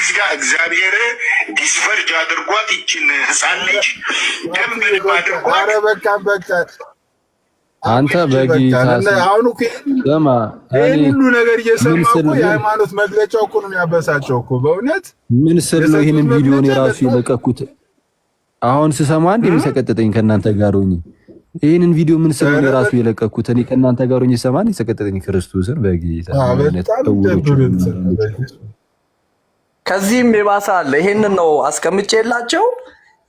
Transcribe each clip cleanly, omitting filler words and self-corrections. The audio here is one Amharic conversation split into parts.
እዚህ ጋር እግዚአብሔር ዲስፈርጅ አድርጓት ይችን ህፃን ልጅ ደም በደም አድርጓት። ኧረ በቃ አንተ በጌታ አሁን እኮ ይሄን ሁሉ ነገር እየሰማ እኮ የሃይማኖት መግለጫው እኮ ነው የሚያበሳጨው እኮ በእውነት ምን ስል ነው ይሄንን ቪዲዮ ነው ራሱ የለቀኩት። አሁን ስሰማ እንዴ የሚሰቀጥጠኝ ከእናንተ ጋር ሆኜ ይሄንን ቪዲዮ ምን ስል ነው ራሱ የለቀኩት። እኔ ከእናንተ ጋር ሆኜ ሰማን የሰቀጥጠኝ ክርስቶስን በጌታ ከዚህም የባሰ አለ። ይሄንን ነው አስቀምጬላቸው።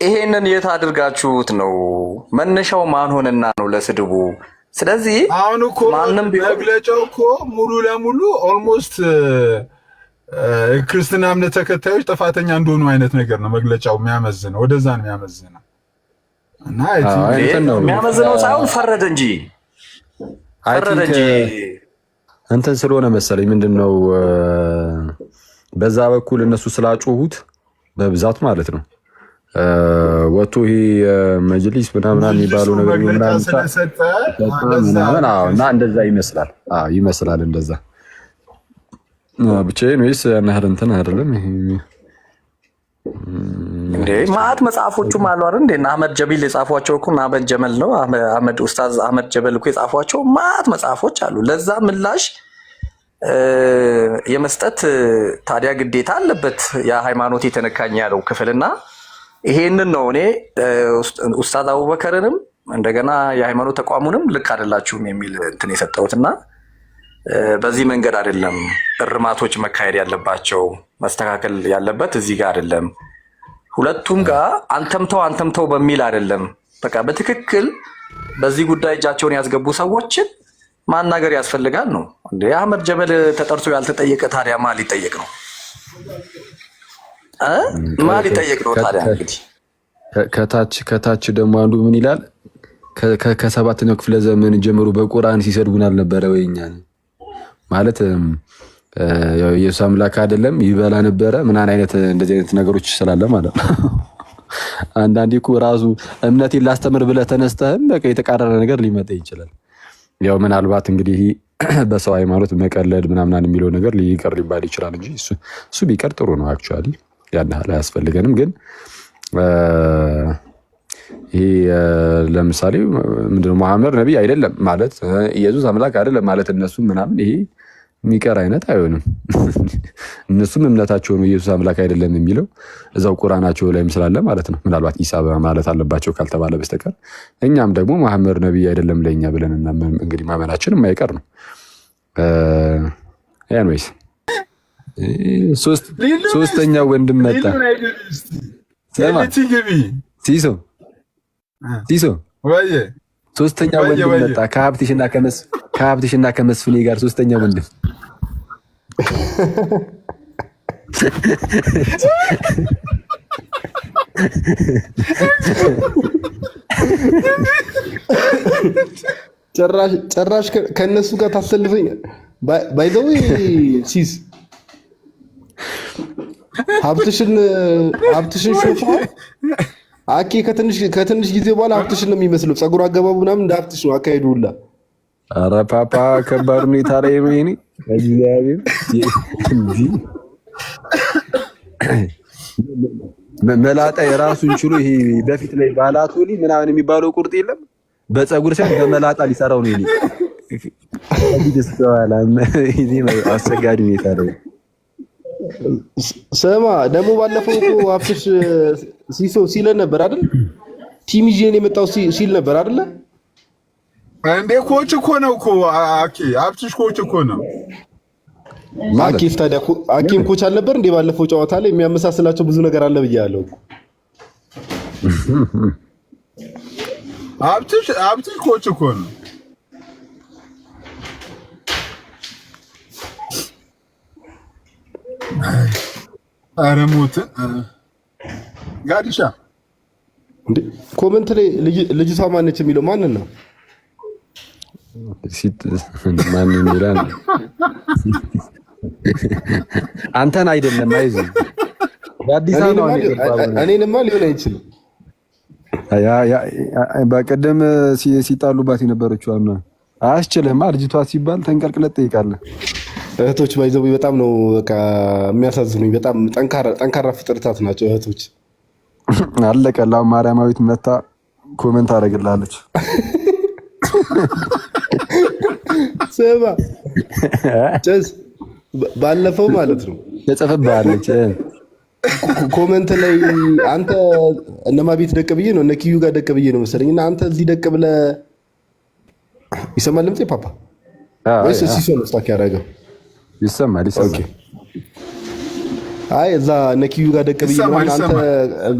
ይሄንን የት አድርጋችሁት ነው? መነሻው ማን ሆነና ነው ለስድቡ? ስለዚህ አሁን እኮ መግለጫው እኮ ሙሉ ለሙሉ ኦልሞስት ክርስትና እምነት ተከታዮች ጥፋተኛ እንደሆኑ አይነት ነገር ነው መግለጫው የሚያመዝነው። ወደዛ ነው የሚያመዝነው እና የሚያመዝነው ሳይሆን ፈረደ እንጂ እንትን ስለሆነ መሰለኝ ምንድነው በዛ በኩል እነሱ ስላጮሁት በብዛት ማለት ነው ወጥቶ ይሄ መጅሊስ ምናምን የሚባለው ነገር ምናምን እና እንደዛ ይመስላል። ይመስላል እንደዛ ብቻዬን ወይስ ያናህል እንትን አይደለም። እንዴ ማአት መጽሐፎቹም አሉ አይደል እንዴ? አህመድ ጀቢል የጻፏቸው እኮ አህመድ ጀመል ነው አህመድ ኡስታዝ አህመድ ጀበል እኮ የጻፏቸው ማአት መጽሐፎች አሉ። ለዛ ምላሽ የመስጠት ታዲያ ግዴታ አለበት የሃይማኖት የተነካኝ ያለው ክፍልና ይሄንን ነው እኔ ኡስታዝ አቡበከርንም እንደገና የሃይማኖት ተቋሙንም ልክ አይደላችሁም የሚል እንትን የሰጠሁትና በዚህ መንገድ አይደለም እርማቶች መካሄድ ያለባቸው። መስተካከል ያለበት እዚህ ጋር አይደለም። ሁለቱም ጋር አንተምተው በሚል አይደለም። በቃ በትክክል በዚህ ጉዳይ እጃቸውን ያስገቡ ሰዎችን ማናገር ያስፈልጋል ነው እንዴ? አህመድ ጀበል ተጠርቶ ያልተጠየቀ ታዲያ ማን ሊጠየቅ ነው? ማን ሊጠየቅ ነው ታዲያ? እንግዲህ ከታች ደግሞ አንዱ ምን ይላል? ከሰባተኛው ክፍለ ዘመን ጀምሮ በቁርአን ሲሰድቡን አልነበረ ወይ? እኛ ማለት ኢየሱስ አምላክ አይደለም ይበላ ነበረ ምናምን አይነት እንደዚህ አይነት ነገሮች ስላለ ማለት ነው። አንዳንዴ እኮ ራሱ እምነቴን ላስተምር ብለህ ተነስተህም በቃ የተቃረረ ነገር ሊመጣ ይችላል። ያው ምናልባት እንግዲህ በሰው ሃይማኖት መቀለድ ምናምን የሚለው ነገር ሊቀር ሊባል ይችላል እንጂ እሱ ቢቀር ጥሩ ነው። አክቹአሊ ያን ያህል አያስፈልገንም። ግን ይሄ ለምሳሌ ምንድነው መሐመድ ነብይ አይደለም ማለት ኢየሱስ አምላክ አይደለም ማለት እነሱ ምናምን ይሄ የሚቀር አይነት አይሆንም። እነሱም እምነታቸው ነው ኢየሱስ አምላክ አይደለም የሚለው እዛው ቁርአናቸው ላይም ስላለ ማለት ነው። ምናልባት ኢሳ ማለት አለባቸው ካልተባለ በስተቀር እኛም ደግሞ መሐመድ ነብይ አይደለም ለኛ ብለን እንግዲህ ማመናችን የማይቀር ነው። ኤኒዌይስ ሶስተኛ ወንድም መጣ። ሲሶ ወይ ሶስተኛ ወንድም መጣ ከሀብትሽና ከመስፍኔ ጋር ሶስተኛ ወንድም ጭራሽ ከነሱ ጋር ታሰልፈኝ ባይዘው ሲስ ሀብትሽን ሾፋ አኬ ከትንሽ ጊዜ በኋላ ሀብትሽን ነው የሚመስለው። ጸጉር አገባቡ ምናምን እንደ ሀብትሽ ነው አካሄዱ ሁላ። ኧረ ፓፓ ከባድ ሁኔታ ላይ ነው ይሄኔ እግዚአብሔር መላጣ የራሱን ችሎ ይሄ በፊት ላይ ባላቶሊ ምናምን የሚባለው ቁርጥ የለም በጸጉር ሳይሆን በመላጣ ሊሰራው ነው። ይሄ ደስታዋላ ይሄ አስቸጋሪ ሁኔታ ላይ ስማ ደግሞ ባለፈው እኮ ሀብትሽ ሲሶ ሲለን ነበር አይደል? ቲም ይዤ ነው የመጣው ሲል ነበር አይደል? እንዴ ኮች እኮ ነው እኮ አኬ ሀብትሽ ኮች እኮ ነው። አኬስ ታዲያ አኬም ኮች አልነበር እንዴ? ባለፈው ጨዋታ ላይ የሚያመሳስላቸው ብዙ ነገር አለ ብያለሁ እኮ። ሀብትሽ ኮች እኮ ነው። ኧረ ሞት ጋዲሻ ኮመንት ላይ ልጅቷ ማነች የሚለው ማንን ነው? ማን ይላል? አንተን አይደለም አይዞህ አዲስ አበባ እኔንማ ሊሆን አይችልም። በቀደም ሲጣሉባት የነበረችው አያስችልህማ ልጅቷ ሲባል ተንቀልቅለት ትጠይቃለህ። እህቶች ባይዘው በጣም ነው በቃ የሚያሳዝኑኝ። በጣም ጠንካራ ፍጥረታት ናቸው እህቶች። አለቀላው ማርያማዊት መታ ኮሜንት አደረግላለች። ስማ ጭስ ባለፈው ማለት ነው ተጽፍብሃለች ኮሜንት ላይ አንተ እነማ ቤት ደቅ ብዬ ነው እነ ኪዩ ጋር ደቅ ብዬ ነው መሰለኝ እና አንተ እዚህ ደቅ ብለህ ይሰማል ድምጼ ፓፓ ወይስ ሲሶ ነው ስታክ ያደረገው? ይሰማል። ኦኬ አይ እዛ እነ ኪዩ ጋር ደቅ ብዬ ነው አንተ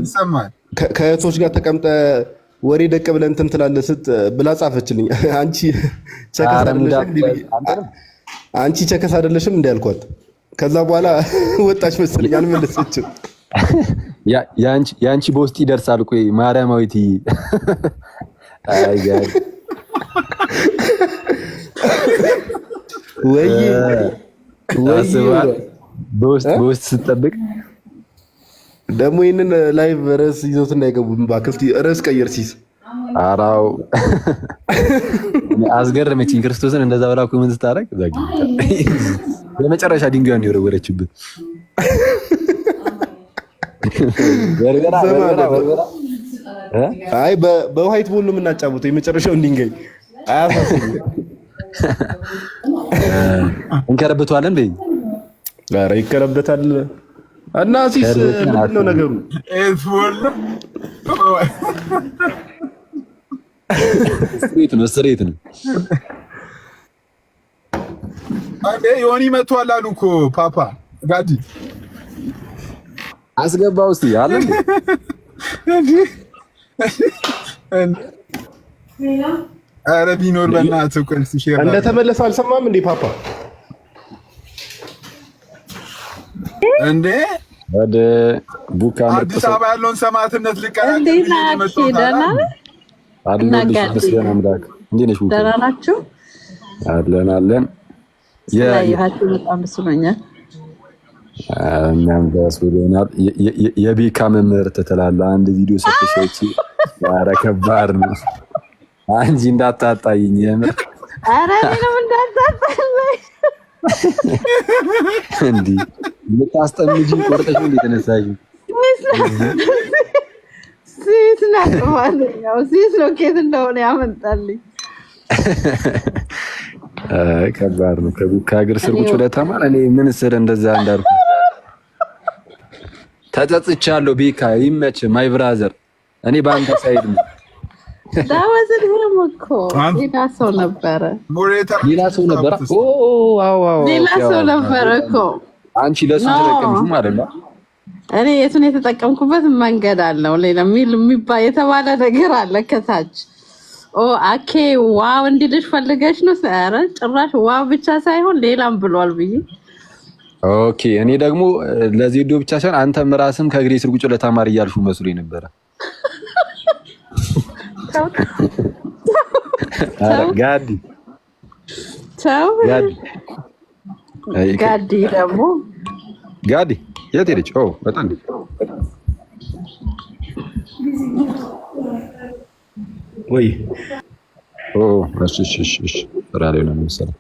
ይሰማል። ከእህቶች ጋር ተቀምጠ ወሬ ደቅ ብለህ እንትን ትላለህ ብላ ጻፈችልኝ። አንቺ ቸከስ አይደለሽም እንዴ አልኳት። ከዛ በኋላ ወጣች መሰለኝ አልመለሰችም። ያንቺ በውስጥ ይደርሳል። ቆይ ማርያማዊት አይ ጋር ወይ በውስጥ ስትጠብቅ ደግሞ ይሄንን ላይቭ ርዕስ ይዞት እንዳይገቡ ባክልቲ ርዕስ ቀይር ሲስ አራው አስገረመችኝ። ክርስቶስን እንደዛ ብላ ኮሜንት ስታደርግ ዘጊ በመጨረሻ ድንጋዩን የወረወረችበት አይ በዋይት ቦል ነው የምናጫውተው የመጨረሻውን ድንጋይ አያሳስብም። እንከረብተዋለን በይ። ኧረ ይከረበታል እና ሲስ ምንድን ነው ነገሩ? ስትሬት ነው። አንዴ ዮኒ መጥቷል አሉ እኮ ፓፓ ጋዲ አስገባው እስቲ አለ ኧረ ቢኖር በእናትህ እኮ ሲሸራ እንደተመለሰ አልሰማም እንዴ ፓፓ? እንዴ ወደ ቡካ አዲስ አበባ ያለውን ሰማዕትነት ሊቀላቀል ደህና ናችሁ? አለን ስላየኋችሁ በጣም ደስ ብሎኛል። እኛም ደስ ብሎናል። የቤካ መምህር ትላለህ አንድ ቪዲዮ ሰጥተሽ ኧረ ከባድ ነው። አንቺ እንዳታጣይኝ የምር ኧረ ምንም እንዳታጣይኝ እንዴ ልታስጠምጂ ቆርጠሽ እንዴ ተነሳሽ? ሲስ ናጥማለኛው ሲስ ነው ኬት እንደሆነ ያመጣልኝ። ከባድ ነው። ከእግር ስር ቁጭ ብለህ ተማር። እኔ ምን ስር እንደዛ እንዳልኩ ተጸጽቻለሁ። ቤካ ይመች ማይ ብራዘር። እኔ በአንተ ሳይድ ነው። ዳወዝን እኮ ሌላ ሰው ነበረ። ሌላ ሰው ነበረ። ኦ አዎ ሌላ ሰው ነበረ እኮ አንቺ ለሱ ተጠቀምሽ ማለት ነው። እኔ የቱን የተጠቀምኩበት መንገድ አለው። ሌላ የሚባል የተባለ ነገር አለ ከታች። ኦ አኬ ዋው እንዲልሽ ፈልገሽ ነው? ኧረ ጭራሽ ዋው ብቻ ሳይሆን ሌላም ብሏል ብዬ። ኦኬ እኔ ደግሞ ለዜዶ ብቻ ሳይሆን አንተም ራስም ከእግሬ ስር ቁጭ ለተማር እያልሹ መስሎኝ ነበረ። ጋዲ ደግሞ ጋዲ የት ሄደች? ኦ በጣም ወይ እሺ ስራ ላይ ነው መሰለኝ።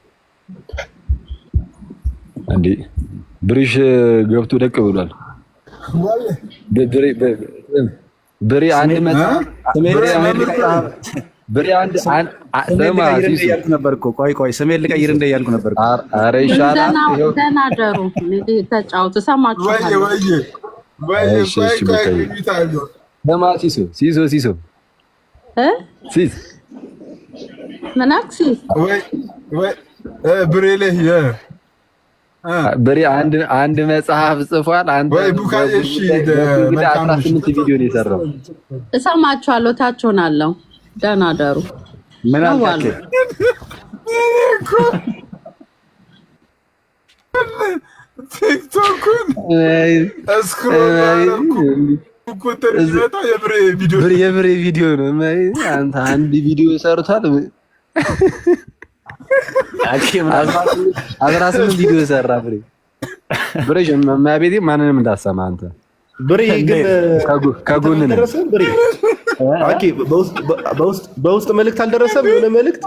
አንዴ ብሪሽ ገብቶ ደቅ ብሏል። ብሬ አንድ መጣ ብሬ አንድ ነበር እኮ ቆይ ስሜን ልቀይር እንደ እያልኩ ነበር። ኧረ ይሻላል። ደህና ደሩ ተጫውቱ። ሰማችኋል? ሲሶ ብሬ አንድ መጽሐፍ ጽፏል። አንተ ወይ ቡካዬ እሺ 18 ቪዲዮ ነው የሰራው። እሰማችኋለሁ። ታች ሆናለሁ። ደህና ደሩ። ምን አልከኝ? ቲክቶክን የብሬ ቪዲዮ ነው። አንተ አንድ ቪዲዮ ሰርቷል። 18 ቪዲዮ ሰራ ብሬ። ብሬሽ ማቤቴ ማንንም እንዳሰማ አንተ ብሬ ግን ከጎን ነው። አኪ በውስጥ መልእክት አልደረሰም? የሆነ መልእክት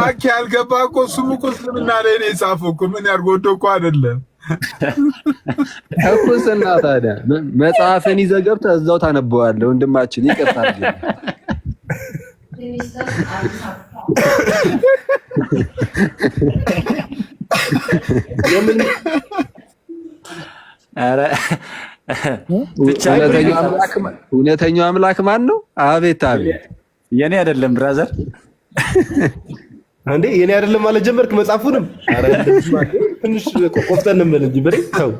አኪ አልገባ እኮ እሱም እኮ እስልምና ላይ ነው የጻፈው እኮ ምን ያርጎዶ እኮ አይደለም እኮ ስና ታዲያ መጽሐፍን ይዘህ ገብተህ እዛው ታነበዋለህ። ወንድማችን ይቀርታል። ኧረ እውነተኛው አምላክ ማን ነው? አቤት አቤት። የኔ አይደለም ብራዘር እንዴ የኔ አይደለም ማለት ጀመርክ መጽሐፉንም? ኧረ ትንሽ ቆፍጠን እንበል እንጂ ብሬ ተው።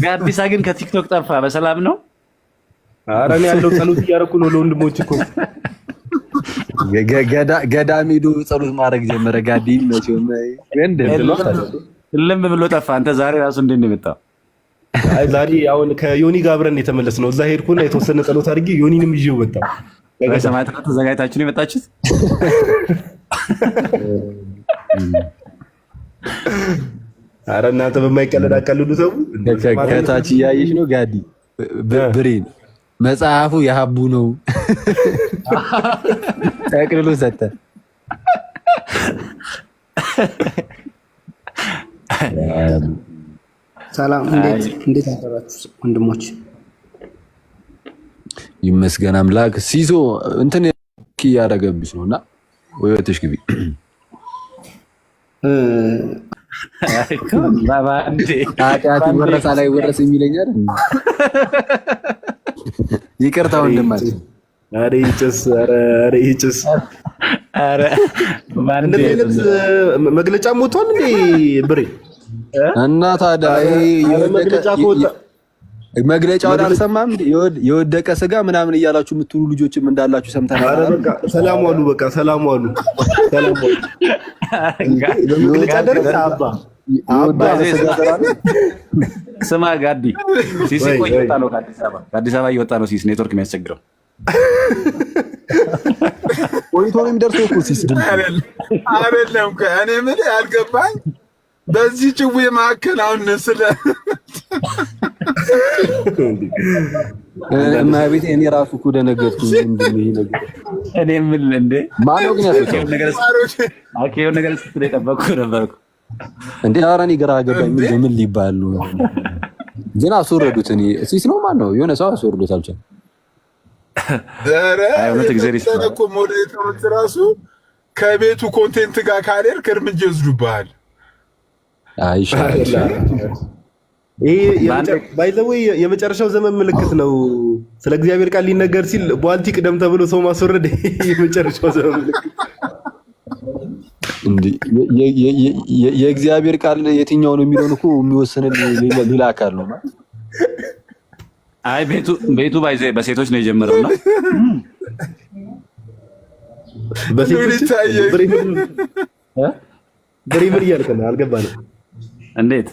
ጋቢሳ ግን ከቲክቶክ ጠፋ። በሰላም ነው? ኧረ እኔ ያለው ጸሎት እያደረኩ ነው ለወንድሞች እኮ። ገዳም ሄዶ ጸሎት ማድረግ ጀመረ። ጋዲ መቼም እልም ብሎ ጠፋ። አንተ ዛሬ ራሱ እንዴት ነው የመጣው? አይ ዛሬ አሁን ከዮኒ ጋር አብረን የተመለስነው እዛ ሄድኩና የተወሰነ ጸሎት አድርጌ ዮኒንም ይዤው ወጣሁ። በሰማዕታት ተዘጋጅታችሁ ነው የመጣችሁት? ኧረ እናንተ በማይቀለድ አቀልዱ ሰው ከታች እያየሽ ነው ጋዲ ብሬን መጽሐፉ የሀቡ ነው ጠቅልሎ ሰጠ። ሰላም እንዴት አደራችሁ ወንድሞች? ይመስገን አምላክ። ሲሶ እንትን ያደረገብሽ ነውና ወይ ወጥሽ ግቢ። ኃጢአት ወረሳ ላይ ወረስ የሚለኛል። ይቅርታ ወንድማችን። ኧረ ይጭስ ኧረ መግለጫ ሞቷል እንዴ ብሬ? እና ታዲያ መግለጫውን አልሰማም? የወደቀ ስጋ ምናምን እያላችሁ የምትሉ ልጆችም እንዳላችሁ ሰምተናል። ሰላም ዋሉ። በቃ ሰላም ዋሉ። በመግለጫ ደረሰ። ስማ ጋዲ ሲስ እኮ እየወጣ ነው ከአዲስ አበባ እየወጣ ነው። ሲስ ኔትወርክ የሚያስቸግረው ቆይቶ ነው የሚደርሰው እኮ ሲስ ድምፅ አይደለም። እኔ ምን ያልገባኝ በዚህ ጭዌ መካከል አሁን ስለ እና ቤት እኔ ራሱ እኮ ደነገጥኩ። ምንድን ነው ይሄ ነገር? እኔ ምን እንደ ማነው ግን ያሰው ነገር ስትል የጠበቅኩ ነበርኩ እንዴ? ኧረ እኔ ግራ ገባኝ። ምን ሊባል ነው? ግን አስወረዱት። እኔ ሲስ ነው ማን ነው? የሆነ ሰው አስወርዶት አልቻለም። እውነት እግዚአብሔር እኮ ሞዴሬተሮች ራሱ ከቤቱ ኮንቴንት ጋር ካልሄድክ እርምጃ ይወስዱብሃል። ባይዘወይ የመጨረሻው ዘመን ምልክት ነው። ስለ እግዚአብሔር ቃል ሊነገር ሲል ቧልቲ ቅደም ተብሎ ሰው ማስወረድ የመጨረሻው ዘመን ምልክት። የእግዚአብሔር ቃል የትኛው ነው የሚለውን እኮ የሚወስንን ሌላ አካል ነው። አይ ቤቱ በሴቶች ነው የጀመረው ነው። በሴቶች ብሬምን እያልክ ነው? አልገባንም። እንዴት?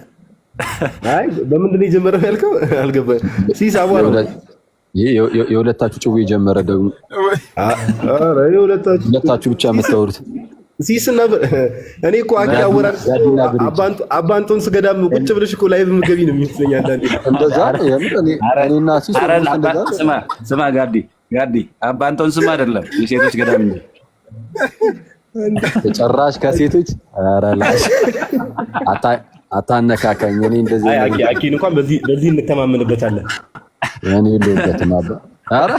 አይ በምንድን ነው የጀመረው ያልከው? አልገባንም። ሲስ አቧራ የሁለታችሁ ጭው የጀመረ ደግሞ ኧረ የሁለታችሁ ብቻ የምታወሩት ሲስና እኔ እኮ አኪ አወራር አባንቶን ስገዳም ቁጭ ብለሽ እኮ ላይቭ ምገቢ ነው የሚመስለኝ አንዳንዴ። እንደዛ እኔና ሲስ ስማ ጋዲ አባንቶን ስም አይደለም የሴቶች ገዳም ነው። ጭራሽ ከሴቶች ኧረ ላሽ አታነካካኝ። እኔ እንደዚህ አኪን እንኳን በዚህ እንተማመንበታለን። እኔ የለሁበትም አባ። ኧረ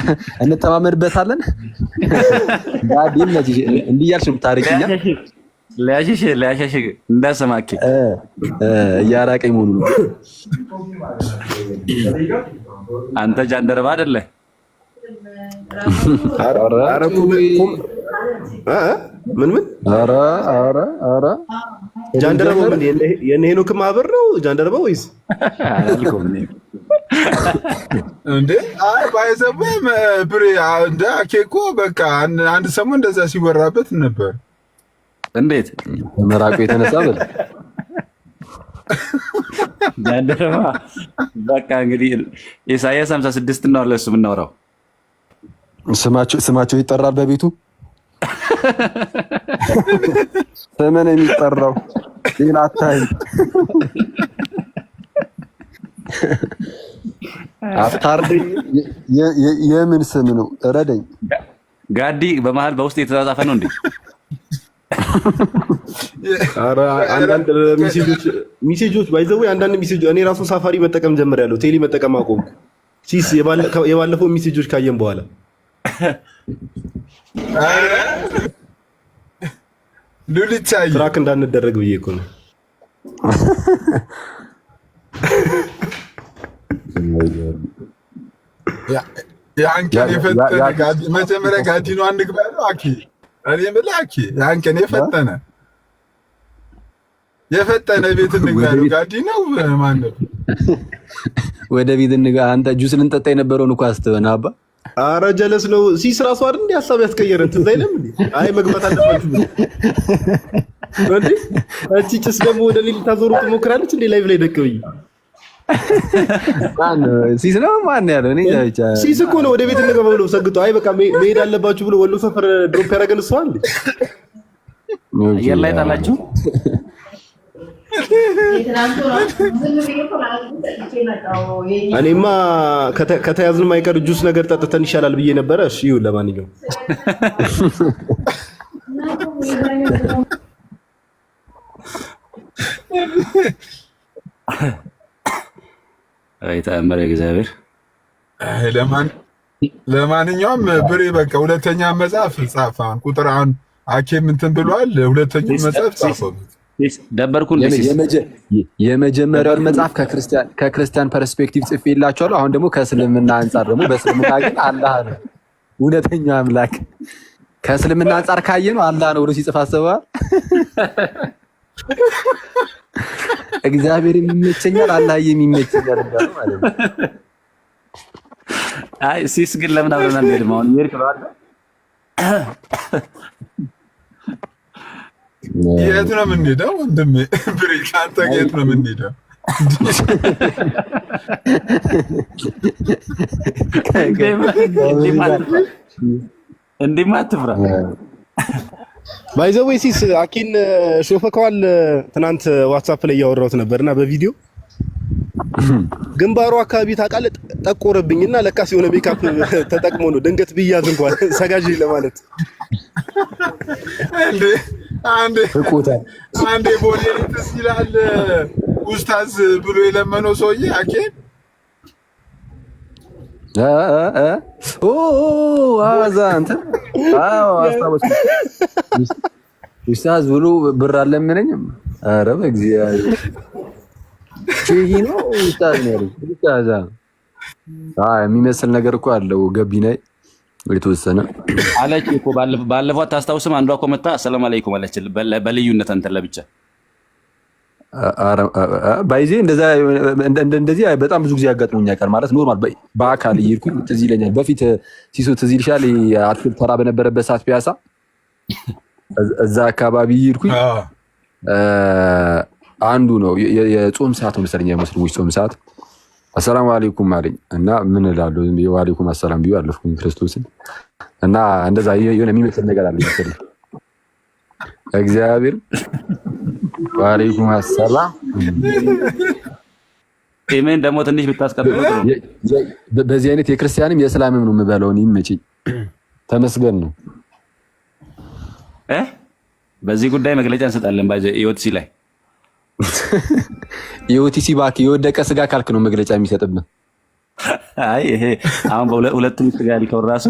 እንተማመንበታለን። ጋዲም ለዚህ እንዲህ እያልሽ የምታረቂኛ ሊያሸሽ እንዳሰማኪ እያራቀኝ መሆኑ ነው። አንተ ጃንደረባ አይደለህ? ምን ኧረ ጃንደረባው ምን የእነ ሄኖክ ማህበር ነው ጃንደረባው ወይስ እንዴ? አይ ባይዘበም ብሬ እንደ አኬኮ በቃ አንድ ሰሞን እንደዛ ሲወራበት ነበር። እንዴት መራቁ የተነሳ በል ጃንደረባ በቃ እንግዲህ ኢሳያስ 56 ነው ለሱ የምናወራው። ስማቸው ይጠራል በቤቱ ስምን የሚጠራው ሌላ አታይ አታርደኝ። የምን ስም ነው? ረደኝ። ጋዲ በመሀል በውስጥ የተጻጻፈ ነው እንዴ? ኧረ አንዳንድ ሜሴጆች ባይዘው አንዳንድ ሜሴጆች እኔ ራሱ ሳፋሪ መጠቀም ጀምሬያለሁ። ቴሌ መጠቀም አቆምኩ። ሲስ የባለፈው ሜሴጆች ካየን በኋላ ሉሊቻይ ትራክ እንዳንደረግ ብዬ እኮ ነው። ያንቀን የፈጠነ ጋዲ መጀመሪያ ጋዲ ነው አንግባ ያለው አኪ እኔ የምልህ አኪ ያንቀን የፈጠነ ቤት እንግባ ያለው ጋዲ ነው ማን ነው? ወደ ቤት እንግባ። አንተ ጁስ ልንጠጣ የነበረውን እኮ አስተበና አባ። ኧረ ጀለስ ነው ሲስ ራሱ አይደል እንዴ ሐሳብ ያስቀየረን ትዝ አይልም እንዴ? አይ መግባት አለባችሁ እንዴ? እቺ ጭስ ደግሞ ወደ ሌላ ታዞሩ ትሞክራለች እንዴ? ላይቭ ላይ ደቀውኝ ማን ሲስ ነው ማን ያለው? እኔ ብቻ ሲስ እኮ ነው ወደ ቤት እንገባ ብሎ ሰግጦ አይ በቃ መሄድ አለባችሁ ብሎ ወሎ ሰፈር ድሮፕ ያደረገን እሱ አይደል? አየር ላይ ጣላችሁ። እኔማ ከተያዝንም አይቀር ጁስ ነገር ጠጥተን ይሻላል ብዬ ነበረ። እሺ ይሁን። ለማንኛውም አይ ተአምረ እግዚአብሔር። ለማንኛውም ብሬ በቃ ሁለተኛ መጽሐፍ ጻፈ። ቁጥር አሁን አኬም እንትን ብሏል። ሁለተኛው መጽሐፍ ጻፈው ደበርኩን። የመጀመሪያውን መጽሐፍ ከክርስቲያን ፐርስፔክቲቭ ጽፌላችኋለሁ። አሁን ደግሞ ከእስልምና አንጻር ደግሞ በእስልምና ግን አላህ ነው እውነተኛው አምላክ። ከእስልምና አንጻር ካየነው አላህ ነው ብሎ ሲጽፍ አስበዋል። እግዚአብሔር የሚመቸኛል አላህ የሚመቸኛል እንዳለው ማለት ነው። አይ ሲስ ግን ለምን አብረን አንሄድም? አሁን ይርክ ነው አይደል? የት ነው የምንሄደው? ወንድሜ ብሬክ አንተ የት ነው የምንሄደው? እንዲህ አትፍራ። ባይዘው ሲስ አኪን ሾፈከዋል። ትናንት ዋትስአፕ ላይ ያወራሁት ነበርና በቪዲዮ ግንባሩ አካባቢ ታውቃለህ ጠቆረብኝና ለካስ የሆነ ሜካፕ ተጠቅሞ ነው። ድንገት ቢያዝ እንኳን ሰጋጅ ለማለት አንዴ ቦሌ ልትስ ይላል ኡስታዝ ብሎ የለመነው ሰውዬ አኬን አዛ አንተ አስታወስኩ። ኡስታዝ ብሎ ብር አለመነኝም። ኧረ በእግዚአብሔር ቼሂ ነው ኡስታዝ ነው ኡስታዝ። የሚመስል ነገር እኮ አለው ገቢና የተወሰነ አለች እኮ ባለፈው አታስታውስም? አንዷ እኮ መጣ ሰላም አለይኩም አለች በልዩነት አንተ ለብቻ ባይዜ እንደዚህ በጣም ብዙ ጊዜ ያጋጥሙኛል። ቀር ማለት ኖርማል በአካል እየሄድኩኝ ትዝ ይለኛል። በፊት ሲሶ ትዝ ይልሻል? አትክልት ተራ በነበረበት ሰዓት ፒያሳ እዛ አካባቢ እየሄድኩኝ አንዱ ነው የጾም ሰዓት መሰለኝ የሙስሊሞች ጾም ሰዓት አሰላሙ አለይኩም አለኝ እና ምን እላለሁ ወአለይኩም አሰላም ብዬ አለፍኩኝ ክርስቶስን እና እንደዛ የሆነ የሚመስል ነገር አለ መሰለኝ እግዚአብሔር ወአለይኩም አሰላም ኢሜን ደግሞ ትንሽ ብታስቀጥሉ በዚህ አይነት የክርስቲያንም የእስላምም ነው የምበለው። እኔ መቼ ተመስገን ነው። በዚህ ጉዳይ መግለጫ እንሰጣለን። ባይዘ ኢኦቲሲ ላይ ኢኦቲሲ ባክ የወደቀ ስጋ ካልክ ነው መግለጫ የሚሰጥብን። አይ ይሄ አሁን በሁለቱም ስጋ ሊከው ራሱ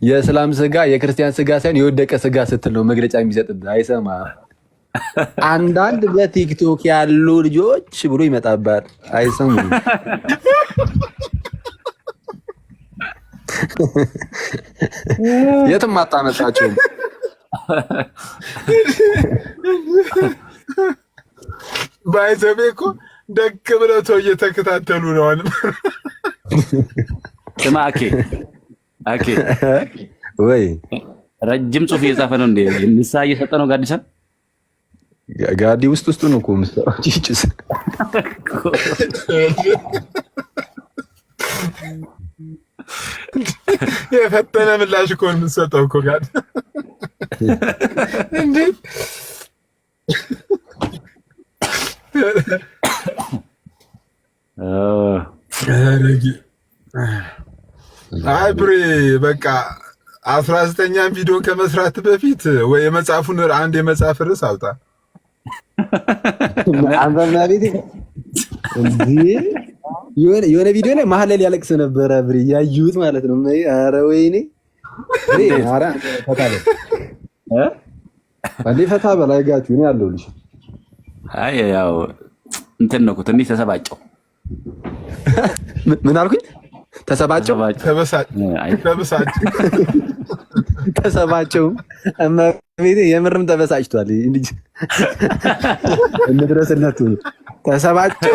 የእስላም ስጋ የክርስቲያን ስጋ ሳይሆን የወደቀ ስጋ ስትል ነው መግለጫ የሚሰጥብህ። አይሰማ አንዳንድ በቲክቶክ ያሉ ልጆች ብሎ ይመጣባል። አይሰሙም። የትም አታመጣቸውም። ባይዘቤ እኮ ደግ ብለው ተው እየተከታተሉ ነው። አሁንም ስማ አኬ ወይ ረጅም ጽሁፍ እየጻፈ ነው እንዴ? ንስሓ እየሰጠ ነው ጋዲሳ ጋዲ ውስጥ ነው እኮ ምስተራው ጭጭስ የፈጠነ ምላሽ እኮ የምትሰጠው እኮ ጋር እንዴ አይ ብሬ በቃ 19ኛም ቪዲዮን ከመስራት በፊት ወይ የመጽሐፉን አንድ የመጽሐፍ ርዕስ አውጣ። የሆነ ቪዲዮ ላይ መሀል ላይ ያለቅስ ነበረ ብሬ ያዩት ማለት ነው። ኧረ ወይኔ ኧረ ፈታ በል እንዴ ፈታ በል አይጋችሁ እኔ አለሁልሽ። አይ ያው እንትን ነው እኮ ትንሽ ተሰባጨው። ምን አልኩኝ? ተሰባጨው ተሰባጨው እመቤቴ የምርም ተበሳጭቷል። እንዴ እንድረስለት ተሰባጨው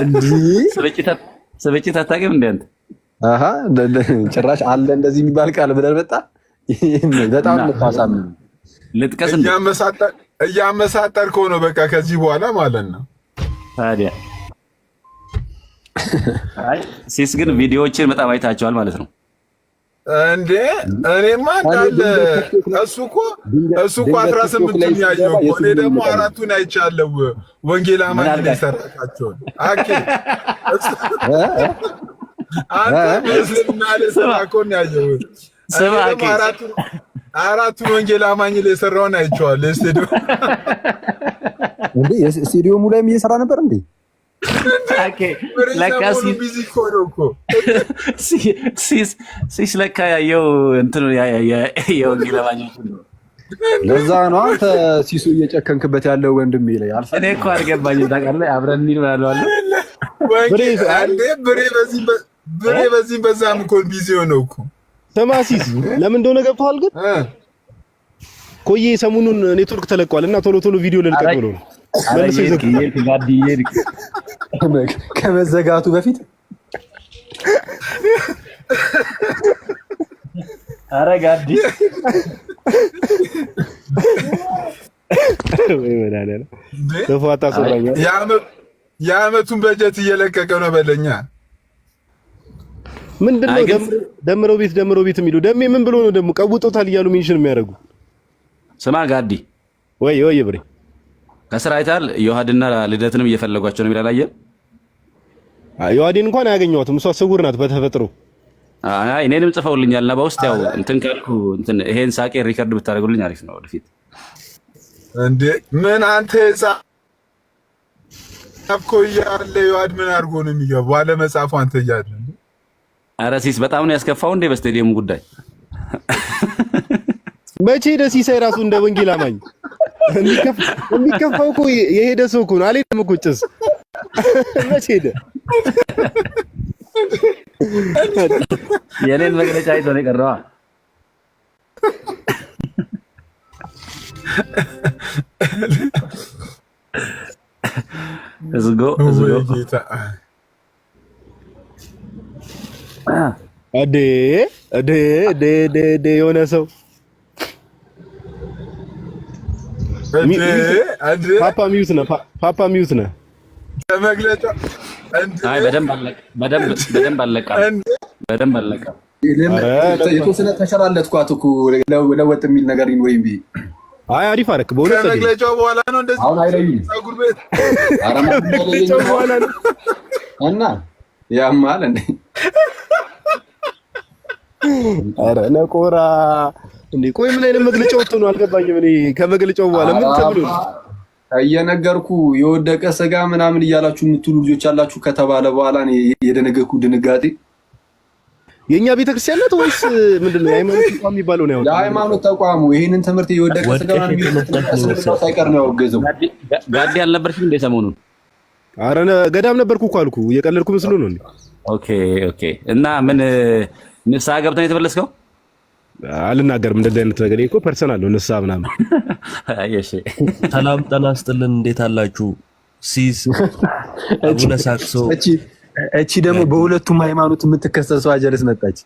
እንዴ ስብጭት አታውቅም እንዴ አንተ? አሃ ጭራሽ አለ እንደዚህ የሚባል ቃል ብለን መጣ። በጣም ልታሳም ልጥቀስ እያመሳጠርከው ነው በቃ ከዚህ በኋላ ማለት ነው። ታዲያ አይ ሲስ ግን ቪዲዮዎችን በጣም አይታቸዋል ማለት ነው እንዴ? እኔማ እንዳለ እሱ እኮ 18 ያየው እኮ እኔ ደግሞ 4ቱን አይቻለሁ። ወንጌል አማኝ ላይ ሰራካቸውን አኬ አንተ እስልምና ላይ ሰራኮን ያየው ስማ አኬ 4ቱን ወንጌል አማኝ ላይ ሰራውን አይቼዋለሁ። ስቱዲዮ ሙሉ ላይ እየሰራ ነበር እንዴ? አኬ ለካሲ ቢዚ ኮዶኮ ሲስ ለካ ያየው እንትኑ የወንጌል አማኞች ነው። ለዛ ነው አንተ ሲሱ እየጨከንክበት ያለው ወንድሜ ላይ አልፈ እኔ እኮ አልገባኝም። ታውቃለህ አብረን እንሂድ ብላለዋለሁ። ብሬ በዚህ በዛም እኮ ቢዚ ሆነው እኮ ተማሲስ ለምን እንደሆነ ገብቶሃል? ግን ቆየ ሰሞኑን ኔትወርክ ተለቋል እና ቶሎ ቶሎ ቪዲዮ ልልቀቅ ብሎ ነው መልሶ ከመዘጋቱ በፊት ኧረ ጋዲ የዓመቱን በጀት እየለቀቀ ነው በለኛ። ምንድነው ደምረው ቤት የሚሉ ደሜ ምን ብሎ ነው ደግሞ ቀውጦታል እያሉ ሜንሽን የሚያደርጉ? ስማ ጋዲ ወይ ብሬ ከስራ አይታል ዮሐድና ልደትንም እየፈለጓቸው ነው የሚላል። አየህ ዮሐድን እንኳን አያገኘዋትም፣ እሷ ስውር ናት በተፈጥሮ። አይ እኔንም ጽፈውልኛልና በውስጥ ያው እንትን ካልኩ እንትን ይሄን ሳቄ ሪከርድ ብታደርጉልኝ አሪፍ ነው ወደፊት። እንዴ ምን አንተ ጻፍኮ ያለ ዮሐድ ምን አድርጎ ነው የሚገባው? ባለ መጽሐፉ አንተ እያለ ኧረ ሲስ በጣም ነው ያስከፋው እንዴ በስቴዲየሙ ጉዳይ። መቼ ደስ ይሳይ ራሱ እንደ ወንጌል አማኝ የሚከፋው እኮ የሄደ ሰው እኮ ነው። አልሄድም እኮ ጭስ መቼ ሄደ? የኔን መግለጫ አይቶ ነው የቀረዋ። እዝጎ የሆነ ሰው ፓፓ ሚዩት ነህ መግለጫ አይ በደንብ አለቀ። የተወሰነ ተሸራለትኳት እኮ ለወጥ የሚል ነገር ይኖረኝ ብዬ። አይ አሪፍ አደረክ በእውነት። ከመግለጫው በኋላ ነው እንደዚህ አሁን አይለኝም ፀጉር ቤት ከመግለጫው በኋላ ነው እና ያማል እንዴ? ኧረ ነቆራ እንዴ! ቆይ ምን አይነት መግለጫ ወጥቶ ነው አልገባኝም። እኔ ከመግለጫው በኋላ ምን ተብሎ ነው? እየነገርኩ የወደቀ ስጋ ምናምን እያላችሁ የምትሉ ልጆች አላችሁ ከተባለ በኋላ እኔ የደነገኩ ድንጋጤ። የኛ ቤተክርስቲያን ናት ወይስ ምንድነው? የሃይማኖት ተቋም የሚባለው ነው? የሃይማኖት ተቋሙ ይሄንን ትምህርት የወደቀ ስጋ ምናምን የሚለው ሳይቀር ነው ያወገዘው። ጋዲ አልነበርሽም እንደ ሰሞኑን? ኧረ ገዳም ነበርኩ እኮ አልኩ። እየቀለድኩ መስሎ ነው እንዴ? ኦኬ እና ምን ንስሓ ገብተን የተመለስከው? አልናገርም እንደዚህ አይነት ነገር እኮ ፐርሰናል ነው። ንስሓ ምናምን አይሽ ሰላም ጤና ይስጥልን። እንዴት አላችሁ? ሲስ አቡነ ሳክሶ እቺ ደግሞ በሁለቱም ሃይማኖት የምትከሰሰው አጀልስ መጣች።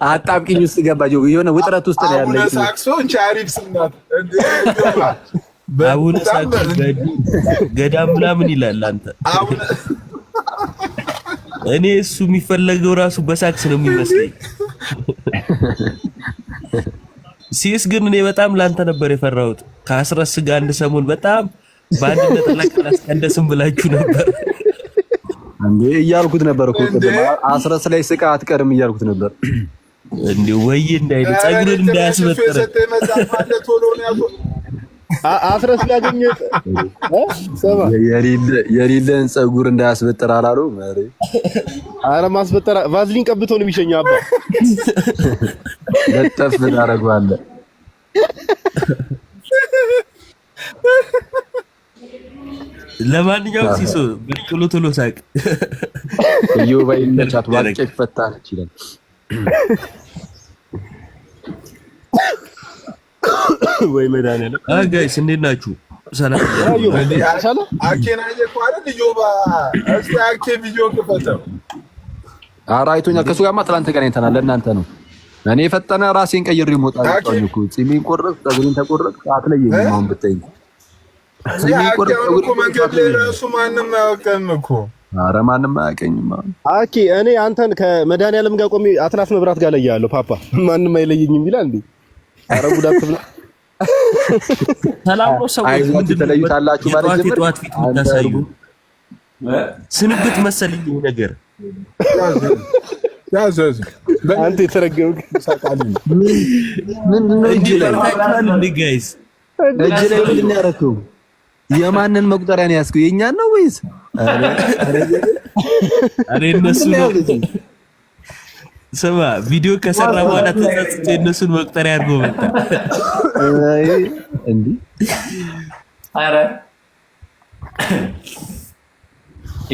አጣብቂኝ ውስጥ ገባች። የሆነ ውጥረት ውስጥ ነው ያለች። አቡነ ሳክሶ ቻሪፍ ስናት አቡነ ሳክሶ ገዳም ምናምን ይላል። አንተ እኔ እሱ የሚፈለገው ራሱ በሳክስ ነው የሚመስለኝ። ሲስ ግን እኔ በጣም ላንተ ነበር የፈራሁት። ከአስረስ ጋር አንድ ሰሞን በጣም በአንድ ነጠላ ካላስቀደስም ብላችሁ ነበር እንዴ? እያልኩት ነበር እኮ ቅድም አስረስ ላይ ስቃ አትቀርም እያልኩት ነበር። እንዴ ወይ እንዳይደ ጸጉርን እንዳያስበጥር አስረስ ላገኘ ሰማ የሌለን ጸጉር እንዳያስበጥር አላሉ ማሪ። አረ ማስበጥር ቫዝሊን ቀብቶ ነው የሚሸኘው አባ። ለጠፍ ታደርገዋለህ። ለማንኛውም ሲሶ በጥሎ ቶሎ ሳቅ እዮባ ይመቻት ዋቄ ፈታነች ይላል። ወይ መድኃኒዓለም ጋይስ እንዴት ናችሁ? ሰላም አኬና እየኳለ እዮባ እስቲ አኬ ቪዲዮ ክፈተው። ኧረ አይቶኛል። ከእሱ ጋርማ ትናንት ተገናኝተናል። ለእናንተ ነው እኔ የፈጠነ ራሴን ቀይሬ ሞጣ እኮ ጺሜን ቆረጥ ጸጉሬን ተቆረጥ አትለየኝም። አሁን ብትይኝ ጺሜን ቆረጥ ጸጉሬን መንገድ ላይ ራሱ ማንም አያውቅም እኮ። ኧረ ማንም አያውቀኝም። አኬ እኔ አንተን ከመድኃኒዓለም ጋር ቆሜ አትላስ መብራት ጋር ለያለሁ። ፓፓ ማንም አይለየኝም ይላል እንዴ? ኧረ ጉዳት ብላ ሰላም ነው። ሰው አይዟችሁ ተለዩታላችሁ ማለት ጀምር። ጧት ፊት ታሳዩ ስንብት መሰለኝ ነገር ያዘዝ አንተ የተረገምክ ሳቃሊ ምንድነው? እጅ ላይ ጋይስ እጅ ላይ ምንድን ነው ያደረከው? የማንን መቁጠሪያ ነው ያዝከው? የኛን ነው ወይስ? አሬ እነሱ ነው። ስማ ቪዲዮ ከሰራ በኋላ ተጸጽቶ እነሱን መቁጠሪያ አድርጎ መጣ። አይ እንዴ! አረ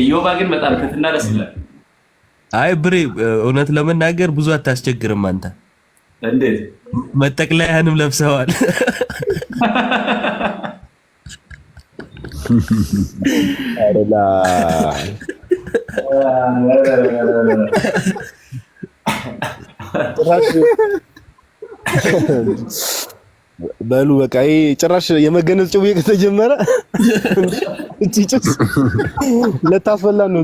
እዮባ ግን በጣም ትትና ደስ ይላል። አይ ብሬ እውነት ለመናገር ብዙ አታስቸግርም አንተ። እንዴት መጠቅለያህንም ለብሰዋል። አረላ በሉ በቃ ይሄ ጭራሽ የመገነዝ ጭው ከተጀመረ እቺ ጭስ ለታስፈላ ነው።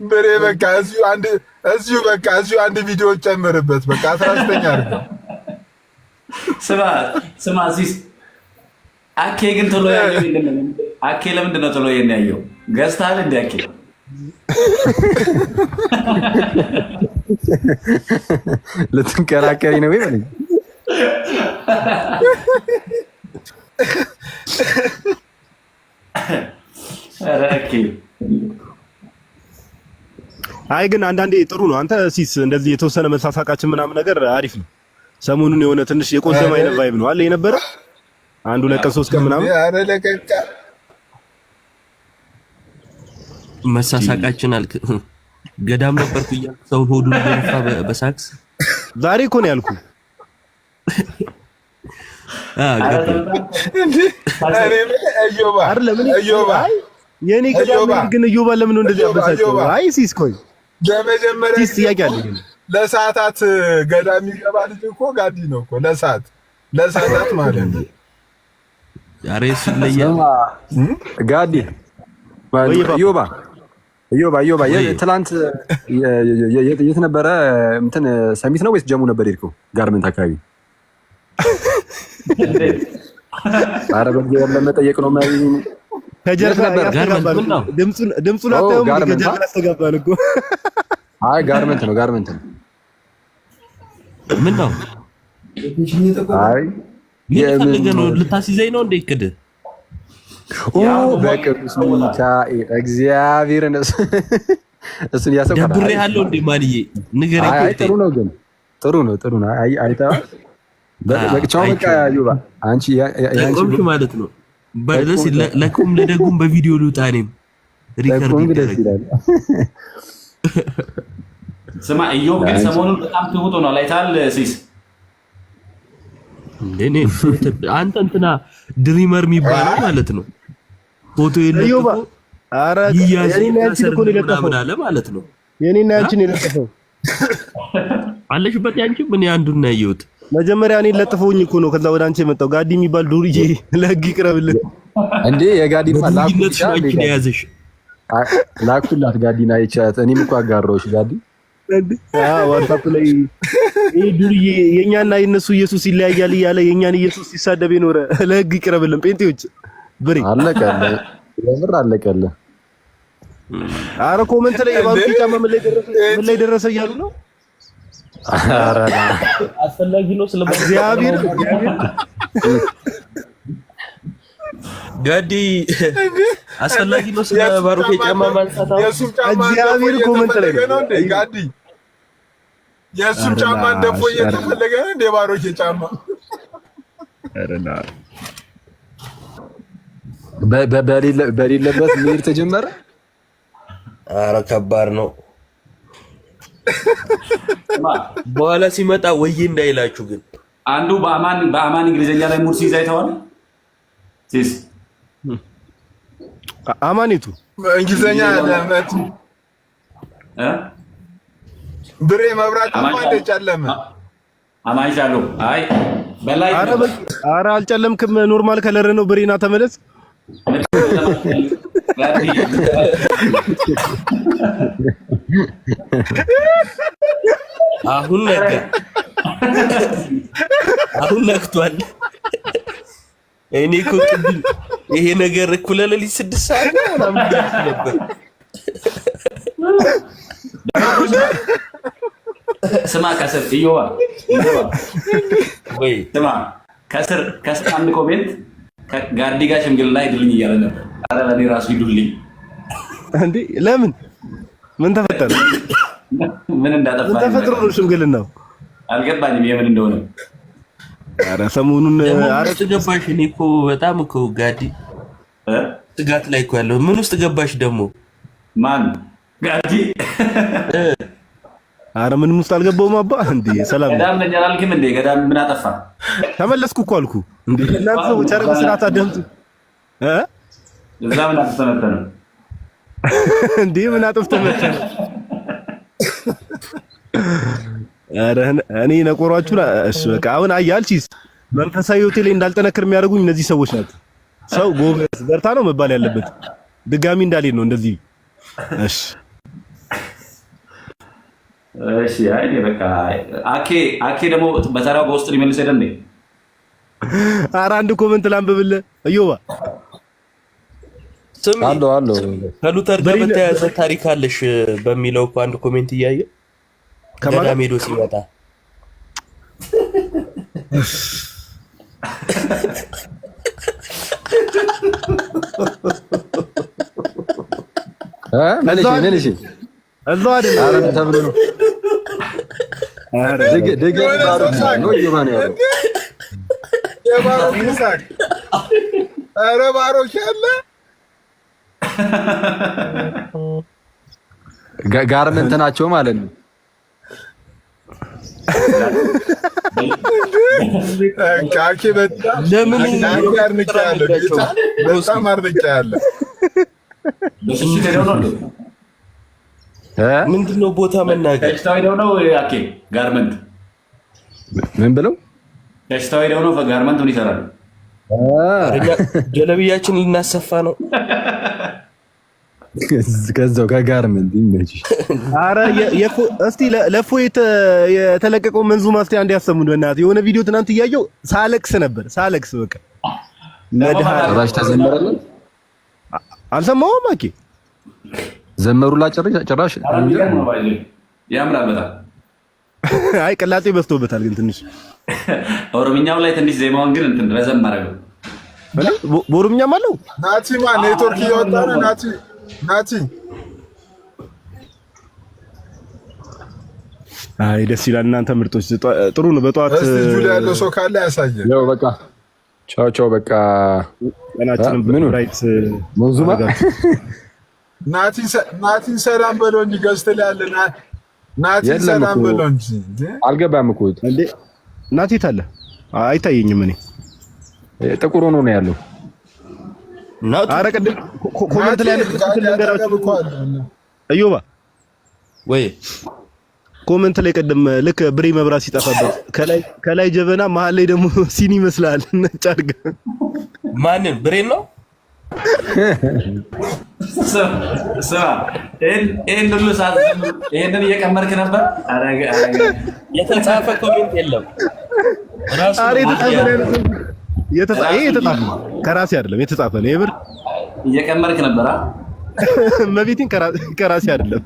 በሬ በቃ እዚሁ አንድ ቪዲዮ ጨምርበት። በቃ 19 አድርገው። ስማ ሲስ አኬ ግን ቶሎ ያየው ምንድነው? አኬ ለምንድን ነው ቶሎ ያየው? ገዝተሃል እንዴ አኬ? ልትንከራከሪ ነው ወይ ማለት? አራኪ አይ ግን አንዳንዴ ጥሩ ነው። አንተ ሲስ እንደዚህ የተወሰነ መሳሳቃችን ምናምን ነገር አሪፍ ነው። ሰሞኑን የሆነ ትንሽ የቆዘመ አይነት ቫይብ ነው አለ የነበረ አንዱ ለቀን 3 ቀን ምናምን አረ ለቀቃ መሳሳቃችን አልክ። ገዳም ነበርኩ እያልኩ ሰው ሆዱን በነፋ በሳክስ ዛሬ እኮ ነው ያልኩ። የኔ ገዳም ግን እዮባ ለምን ነው እንደዚህ ያበሳጨው? አይ ሲስ ቆይ ለመጀመሪያ ጥያቄ አለ። ለሰዓታት ገዳም የሚገባ ልጅ እኮ ጋዲ ነው እኮ ለሰዓታት ማለት ነው። ዛሬ ስለየ ጋዲ እዮባ ትላንት የት ነበረ? እንትን ሰሚት ነው ወይስ ጀሙ ነበር የሄድከው? ጋርመንት አካባቢ። ኧረ በእግዚአብሔር ለመጠየቅ ነው ማለት ነው። ከጀርባ ያስተጋባል ድምፁን አታዩም? ከጀርባ ያስተጋባል እኮ። አይ ጋርመንት ነው። ምን ነው? አይ ልታስይዘኝ ነው እንደ ይክድ በቅዱስ ሚካኤል እግዚአብሔርን እሱን ያሰው ደብሬ ያለው እንደ ማንዬ ንገረኝ። አይ ጥሩ ነው ግን ጥሩ ነው። አይ አይታ በቃ ዩባ አንቺ ያንቺ ማለት ነው። በለስ ለኩም ለደጉም በቪዲዮ ልውጣ እኔም ሪከርድ ይደረግ። ስማ እዮብ ግን ሰሞኑን በጣም ትሁት ሆኗል። አይታል ሲስ እኔ አንተ እንትና ድሪመር የሚባለው ማለት ነው ፎቶ የለጠፈው። ኧረ የኔና ያንቺን እኮ ነው የለጠፈው ማለት ነው። የኔና ያንቺን የለጠፈው አለሽበት። ያንቺ ምን አንዱን ነው ያየሁት። መጀመሪያ እኔ ለጥፈውኝ እኮ ነው ከዛ ወደ አንቺ የመጣው። ጋዲ የሚባል ዱርዬ ለህግ ይቅረብልን እንዴ! የጋዲን ላኩልሽ ያዘሽ ላኩላት ጋዲና አይቻት። እኔም እኮ አጋራሁሽ ጋዲ ዋትስአፕ ላይ ዱርዬ የኛና የነሱ ኢየሱስ ይለያያል እያለ የኛን ኢየሱስ ሲሳደብ የኖረ ለህግ ይቅረብልን። ጴንጤዎች ብሬ አለቀለ የምር አለቀለ። አረ ኮሜንት ላይ የባሩክ ጫማ ምን ላይ ደረሰ እያሉ ነው። አራዳ አስፈላጊ ነው ስለ እግዚአብሔር ጋዲ አስፈላጊ ነው ስለ ባሩክ ጫማ ማንሳት። እግዚአብሔር ኮሜንት ላይ ነው እንዴ ጋዲ የሱም ጫማ እንደፎ እየተፈለገ ነው እንዴ ባሩክ ጫማ? አረና በሌለበት መሄድ ተጀመረ። አረ ከባድ ነው። በኋላ ሲመጣ ወይ እንዳይላችሁ ግን አንዱ በአማን እንግሊዘኛ ላይ ሙርሲ ይዛይተዋል ሲስ አማኒቱ እንግሊዘኛ ለማለት ብሬ መብራት ማንደ ጨለመ አማይሻሉ አይ በላይ አረ አልጨለምክም። ኖርማል ከለር ነው። ብሬና ተመለስ። አሁን ነክቷል። እኔ እኮ ይሄ ነገር እኩለ ሌሊት 6 ሰዓት ምናምን ነበር። ስማ ከስር እዮዋ ወይ ስማ ከስር አንድ ኮሜንት ጋርዲ ጋር ሽምግልና ይዱልኝ እያለ ነበር። አረ ለኔ ራሱ ይዱልኝ እንዴ! ለምን ምን ተፈጠረ? ምን እንዳጠፋ ምን ተፈጥሮ ነው ሽምግልናው? አልገባኝም የምን እንደሆነ። አረ ሰሞኑን አረ ተገባሽ። እኔ እኮ በጣም እኮ ጋዲ ስጋት ላይ እኮ ያለው ምን ውስጥ ገባሽ ደግሞ? ማን ጋዲ? አረ ምንም ውስጥ አልገባውም አባ። እንዴ ሰላም ገዳም ነኝ አላልክም እንዴ? ገዳም ምን አጠፋ? ተመለስኩ እኮ አልኩ። እንዴ እናንተ ሰዎች አረ በስርዓት አዳምጡ። እዛ ምን አጥፍተህ ነው እንዴ? ምን አጥፍተህ መተህ? አረ እኔ ነቆሯችሁ። እሺ በቃ አሁን አያልቺስ መንፈሳዊ ሆቴል እንዳልጠነክር የሚያደርጉኝ እነዚህ ሰዎች ናቸው። ሰው ጎበዝ በርታ ነው መባል ያለበት። ድጋሚ እንዳልሄድ ነው እንደዚህ። እሺ እሺ አይ በቃ አኬ ደግሞ በተራው በውስጥ ሊመልስ አይደል እንዴ? ኧረ አንድ ኮሜንት ላንብብልህ እዮባ። ስም አሎ ከሉተር ጋር በተያያዘ ታሪክ አለሽ በሚለው እኮ አንድ ኮሜንት እያየ ገዳም ሄዶ ሲመጣ መልሽ እዛው አይደል? አረ ተብሎ ነው። አረ ደገ ባሩክ ነው ይማን ያለው የባሩክ ይሳቅ። አረ ባሩክ ያለ ጋርመንት ናቸው ማለት ነው። ካኪ በጣም ለምን አርንቻለሁ በጣም አርንቻለሁ። በስሱ ሄደው ነው ምንድነው ቦታ መናገር ከሽታው ሄደው ነው አኬ ጋርመንት ምን ብለው ከሽታው ሄደው ነው ጋርመንት ምን ይሰራሉ? ጀለብያችን ልናሰፋ ነው። ከዛው ከጋርመንት ይመች። አረ እስቲ ለፎ የተለቀቀው መንዙማ እስቲ አንድ ያሰሙን በእናትህ። የሆነ ቪዲዮ ትናንት እያየው ሳለቅስ ነበር። ሳለቅስ በቃ ራሽ ተዘመረልን። አልሰማሁም። አኬ ዘመሩላ ጭራሽ ያምራል በጣም። አይ ቅላጤ በዝቶበታል ግን ትንሽ ኦሮምኛው ላይ ትንሽ ዜማውን ግን እንትን ረዘም አደረገው። በኦሮምኛም አለው። ናቲማ ኔትወርክ እያወጣ ነው። ናቲ አይ ደስ ይላል። እናንተ ምርጦች ጥሩ ነው። በጠዋት እጁ ላይ ያለው ሰው ካለ ያሳየን። ያው በቃ ቻው በቃ ቀናችንን ብራይት መንዙማ ናቲን ሰላም በለው እንጂ ገዝተህ ላይ ያለ ናቲን ሰላም በለው እንጂ አልገባም እኮ እንዴ። ናቲ ታለ አይታየኝም። እኔ ጥቁር ሆኖ ነው ያለው። ኧረ ቅድም ኮሜንት ላይ ያለብኩት እዮባ ወይ ኮሜንት ላይ ቅድም ልክ ብሬ መብራት ሲጠፋበት ከላይ ጀበና መሀል ላይ ደግሞ ሲኒ ይመስላል ነጭ አድርገህ ማንን ብሬን ነው ስማ ይሄን ሁሉ ሰዓት ይሄንን እየቀመርክ ነበር። የተጻፈ ኮሜንት የለም። የተጻፈ ከራሴ አይደለም የተጻፈ ነው። የብር እየቀመርክ ነበር። መቤቴን ከራሴ አይደለም።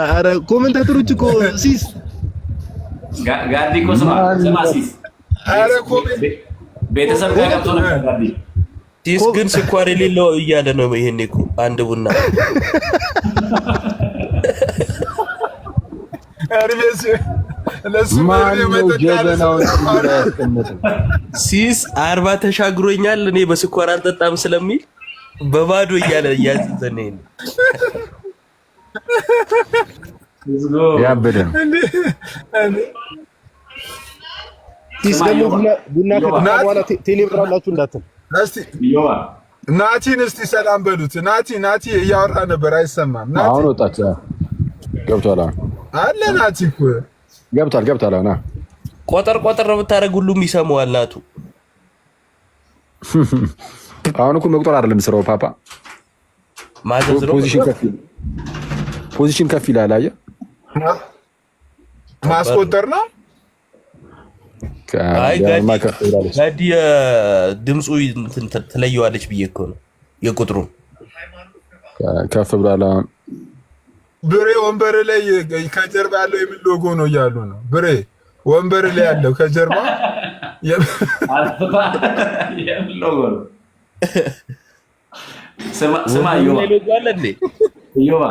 አረ ኮሜንታተሮች እኮ ሲስ ጋዲ እኮ ስማ ሲስ አረ ኮሜንት ቤተሰብ ጋር ገብቶ ነበር ጋዲ ሲስ ግን ስኳር የሌለው እያለ ነው። ይሄኔ እኮ አንድ ቡና አርቤስ ሲስ 40 ተሻግሮኛል እኔ በስኳር አልጠጣም ስለሚል በባዶ እያለ እያዘዘነ ነው። ያበደ ሲስ ደግሞ ቡና ከጠጣ በኋላ ቴሌብር አላችሁ እንዳትል። ናቲን እስቲ ሰላም በሉት። ናቲ እያወራ ነበር አይሰማም። ናቲ አሁን ወጣች። ገብቷል አለ ናቲ እኮ ገብቷል። አሁን ቆጠር ብታረግ ሁሉም ይሰማዋል። ናቱ አሁን እኮ መቁጠር አይደለም ስራው ፓፓ ማዘዝ ነው። ፖዚሽን ከፍ ይላል። አየህ ማስቆጠር ነው። ጋዲ ድምፁ ትለየዋለች ብዬ እኮ ነው የቁጥሩ ከፍ ብሏል። አሁን ብሬ ወንበር ላይ ከጀርባ ያለው የምን ሎጎ ነው እያሉ ነው። ብሬ ወንበር ላይ ያለው ከጀርባ የምን ሎጎ ነው? ስማ ዮባ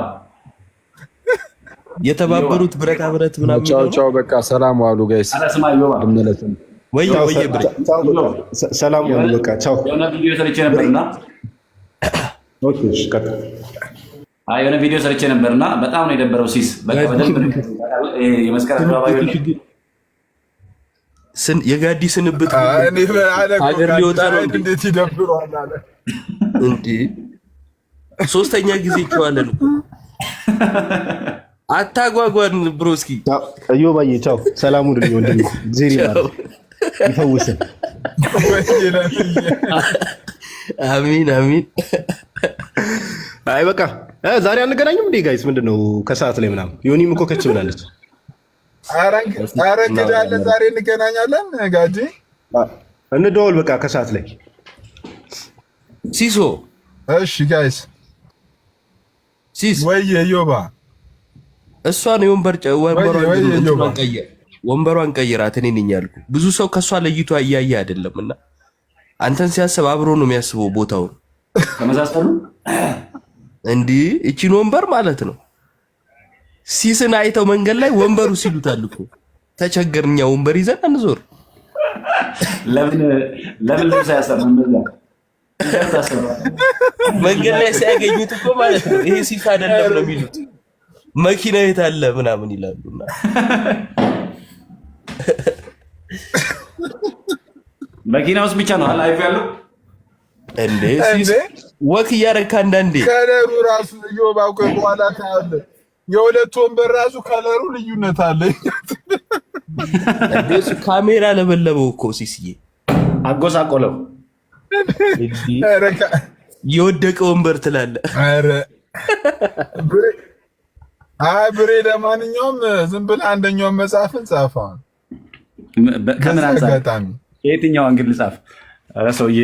የተባበሩት ብረታ ብረት ምናምን። ቻው በቃ ሰላም ዋሉ ጋይስ። ስማ ዮባ ወይ ብሬ ሰላም ዋሉ በቃ ቻው። የሆነ ቪዲዮ ሰርቼ ነበርና ኦኬ እሺ ቀጥ የሆነ ቪዲዮ ሰርቼ ነበርና በጣም ነው የደበረው። ሲስ በቃ በደንብ የመስቀል አደባባይ የጋዲ ስንብት ሀገር ሊወጣ ነው። እንዴት ይደብሯል አለ እንዴ! ሶስተኛ ጊዜ ይቸዋለን። አታጓጓን ብሮስኪ። እዮባዬ ቻው። ሰላም ሁሉ ወንድም ዜሪ ማለት ይፈውስን። አሚን። አይ በቃ ዛሬ አንገናኝም እንዴ ጋይስ? ምንድነው ከሰዓት ላይ ምናምን ዮኒም እኮ ከች ብላለች። ኧረ እንግዳለን ዛሬ እንገናኛለን። ጋጂ እንደዋወል በቃ ከሰዓት ላይ ሲሶ። እሺ ጋይስ ሲስ ወይ ዮባ እሷን ወንበሯን ቀይራት። እኔ ነኝ ያልኩ። ብዙ ሰው ከሷ ለይቶ እያየ አይደለምና አንተን ሲያስብ አብሮ ነው የሚያስበው ቦታውን ተመሳሰሉ እንዲህ እቺን ወንበር ማለት ነው። ሲስን አይተው መንገድ ላይ ወንበሩ ሲሉታል እኮ ተቸገርኛ ወንበር ይዘን አንዞር። ለምን ልብስ አያሰራም? መንገድ ላይ ሲያገኙት እኮ ማለት ነው ይሄ ሲስ አይደለም ነው የሚሉት። መኪና የት አለ ምናምን ይላሉና መኪና ውስጥ ብቻ ነው ላይፍ ያለው እንዴ? ሲስ ወክ እያደረግክ አንዳንዴ ከለሩ ራሱ ዮባው በኋላ ታያለ። የሁለት ወንበር ራሱ ከለሩ ልዩነት አለ። እንዴ ካሜራ ለበለበው እኮ ሲስዬ አጎሳቆለው። የወደቀ ወንበር ትላለህ። አይ ብሬ ለማንኛውም ዝም ብለህ አንደኛውን መጽሐፍን ጻፈው። ከምን አንፃር የትኛው አንግል ጻፍ? ኧረ ሰውዬ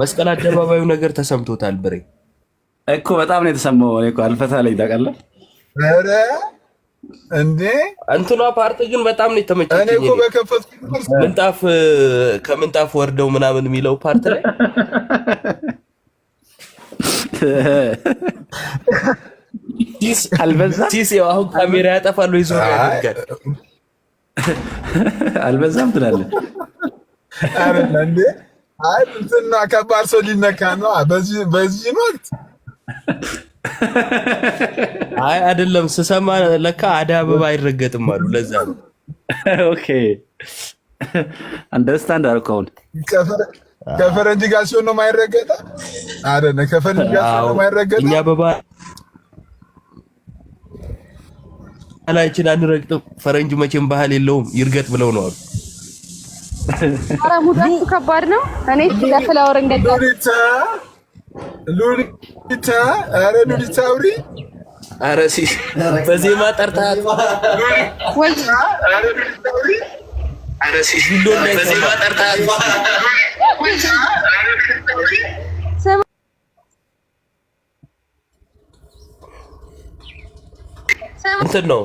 መስቀል አደባባዩ ነገር ተሰምቶታል። ብሬ እኮ በጣም ነው የተሰማው። እኔ እኮ አልፈታ ላይ ታውቃለህ። ኧረ እንዴ እንትኗ ፓርት ግን በጣም ነው የተመቸኝ። እኔ እኮ በከፈትኩት ምንጣፍ ከምንጣፍ ወርደው ምናምን የሚለው ፓርት ላይ ሲስ ያው አሁን ካሜራ ያጠፋሉ ይዞር ያደርጋል። አልበዛም ትላለህ? አረ እንዴ አይ እንትና ከባድ ሰው ሊነካ ነው በዚህ ወቅት። አይ አይደለም ስሰማ ለካ አደይ አበባ አይረገጥም አሉ። ለዛ ነው። ኦኬ አንደርስታንድ አልከውን። ከፈረንጅ ጋር ሲሆን ነው የማይረገጣ አይደለ? ከፈረንጅ ጋር ሲሆን ነው የማይረገጣ። እኛ አበባ ባህላችን አንረግጥም። ፈረንጅ መቼም ባህል የለውም ይርገጥ ብለው ነው አሉ። ኧረ ሙዳችሁ ከባድ ነው። እኔ ለፍላወር እንገጣ ሉሊታ ኧረ ሉሊታ አውሪ ኧረ ሲስ በዜማ ጠርታት ወይ ኧረ ሉሊታ አውሪ ኧረ ሲስ በዜማ ጠርታት እንትን ነው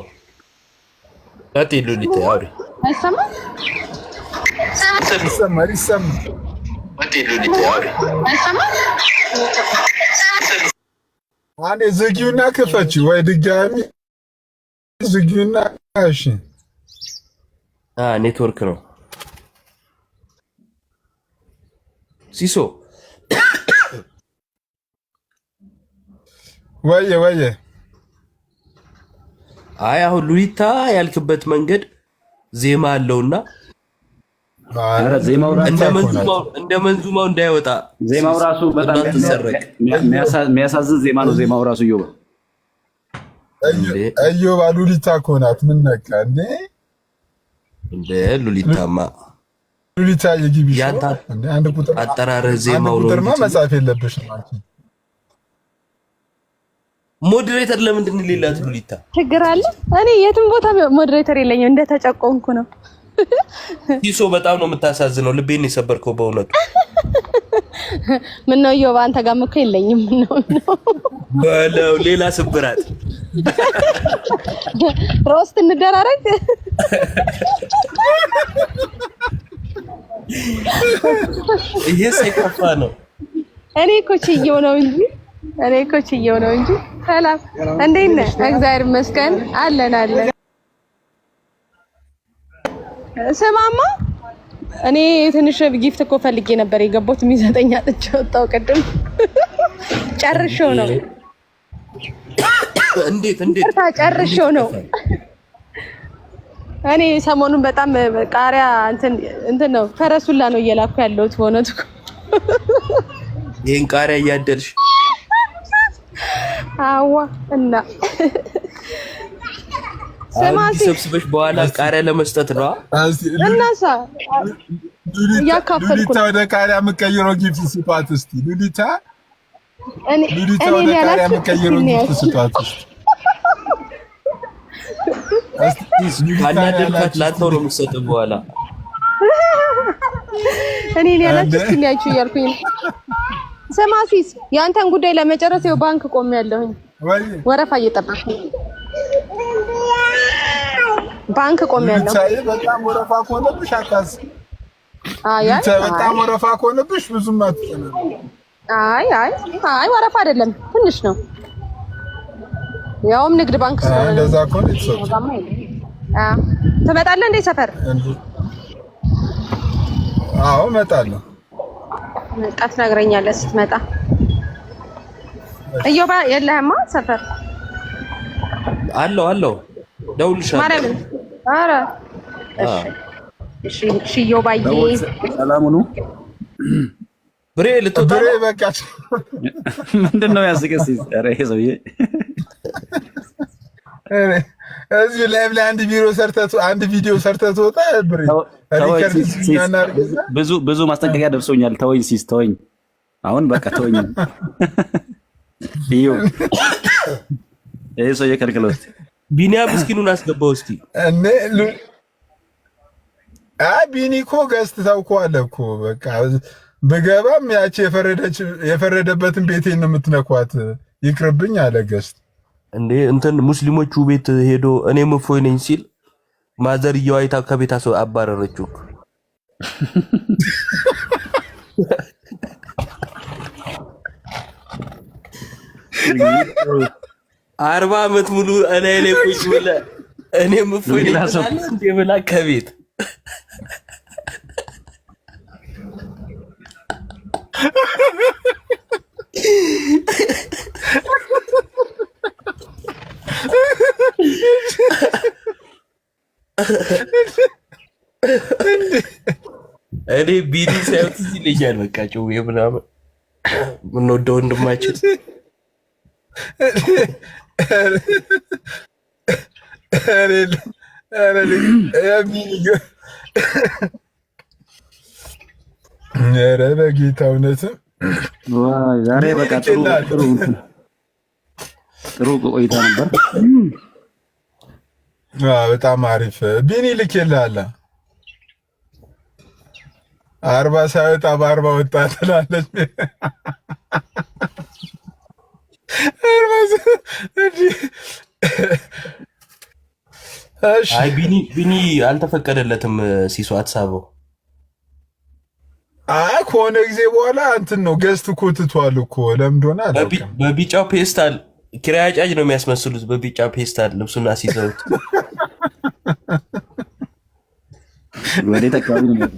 አቲ ሉሊታ አውሪ አይሰማም ይሰማል አቲ ሉሊታ አውሪ አይሰማም አንዴ ዝጊውና ክፈች ወይ ድጋሚ ዝጊውና እሺ ኔትወርክ ነው ሲሶ ወየ አይ አሁን ሉሊታ ያልክበት መንገድ ዜማ አለውና ዜማው እንደ መንዙማው እንዳይወጣ ዜማው ራሱ በጣም የሚያሳዝን ዜማ ነው። ዜማው ራሱ እዮባ ሉሊታ እኮ ናት። ምን ነካ እንደ ሉሊታማ ሉሊታ የግቢ ያንተ አንድ ቁጥር አጠራርህ ዜማው ነው። ቁጥርማ መጻፍ የለብሽም አንቺ። ሞዴሬተር ለምንድን ነው ሌላት ሉሊታ? ችግር አለ? እኔ የትም ቦታ ሞዴሬተር የለኝም። እንደተጨቆንኩ ነው። ሲሶ በጣም ነው የምታሳዝነው። ልቤን የሰበርከው በእውነቱ። ምን ነው ዮባ አንተ ጋርም እኮ የለኝም። ምን ነው በለው ሌላ ስብራት ሮስት እንደራረግ። ይሄ ሳይከፋ ነው። እኔ እኮ ችዬው ነው እንጂ ሰላም፣ እንዴት ነህ? እግዚአብሔር ይመስገን አለን። ስማማ እኔ ትንሽ ጊፍት እኮ ፈልጌ ነበር የገባሁት። የሚሰጠኝ አጥቼ ወጣሁ። ቅድም ጨርሼው ነው። እንዴት ጨርሼው ነው። እኔ ሰሞኑን በጣም ቃሪያ እንትን ነው ፈረሱላ ነው እየላኩ ያለሁት በእውነቱ። ይሄን ቃሪያ እያደልሽ አዋ እና ሰማሲ ሰብስበሽ በኋላ ቃሪያ ለመስጠት ነው እናሳ ያካፈልኩ ሉሊታ ወደ ቃሪያ የምትቀይረው ጊፍት ስጧት እስቲ። ሉሊታ ወደ ቃሪያ የምትቀይረው ጊፍት ስጧት እስቲ። ካናደልካት ላንተው ነው የምትሰጠው በኋላ። እኔ ያላችሁ እስቲ ሊያችሁ እያልኩኝ ሰማሲስ ያንተን ጉዳይ ለመጨረስ ይኸው ባንክ ቆሜያለሁኝ። ወረፋ እየጠበቅኩ ባንክ ቆሜያለሁ። በጣም ወረፋ ከሆነብሽ አታስ በጣም ወረፋ ከሆነብሽ ብዙም አትጨነቂ። አይ ወረፋ አይደለም ትንሽ ነው። ያውም ንግድ ባንክ ስለሆነ እንደዛ ከሆነ ይሰጥ። ትመጣለህ እንዴ ሰፈር? አዎ እመጣለሁ። መጣ ትነግረኛለህ ስትመጣ። እዮባ የለህማ ሰፈር? አለው ደውልልሻለሁ። ማረም ኧረ እሺ እዮባዬ ሰላም ሁኑ። ብሬ ልትወጣ ብሬ በቃ ምንድነው ያስቀስ? ኧረ ይሄ ሰውዬ እዚህ ላይቭ ላይ አንድ ቪዲዮ ሰርተህ ትወጣ። ብሬ ብዙ ማስጠንቀቂያ ደርሶኛል። ተወኝ ሲስ ተወኝ። አሁን በቃ ተወኝ። ይሄ ሰውዬ ከልክለው እስኪ ቢኒያም ምስኪኑን አስገባው እስኪ። ቢኒ እኮ ገዝት ታውቀዋለህ እኮ በቃ ብገባም ያቺ የፈረደበትን ቤቴን ነው የምትነኳት። ይቅርብኝ አለ ገዝት። እንዴ እንትን ሙስሊሞቹ ቤት ሄዶ እኔም እፎይ ነኝ ሲል ማዘርየው አይታ ከቤት አባረረችው። 40 ዓመት ሙሉ እኔ ቁጭ ብለህ እኔም እፎይ ነኝ እንዴ ብላ ከቤት እኔ ቢኒ ሳይሆን ትዝ ይለኛል። በቃ ጭዌ ምናምን የምንወደው ወንድማችን ኧረ በጌታ እውነትም ዛሬ በቃ ጥሩ ቆይታ ነበር። በጣም አሪፍ ቢኒ ልኬልሃለሁ። 40 ሳይወጣ በ40 ወጣ ትላለች። አይ ቢኒ አልተፈቀደለትም። ሲሶ አትሳበው። አይ ከሆነ ጊዜ በኋላ እንትን ነው ገዝት ኮትቷል እኮ ለምዶና አላውቅም። በቢጫው ፔስታል ኪራይ አጫጅ ነው የሚያስመስሉት። በቢጫ ፔስታል ልብሱና ሲዘውት ወዴ ተካባቢ ነው።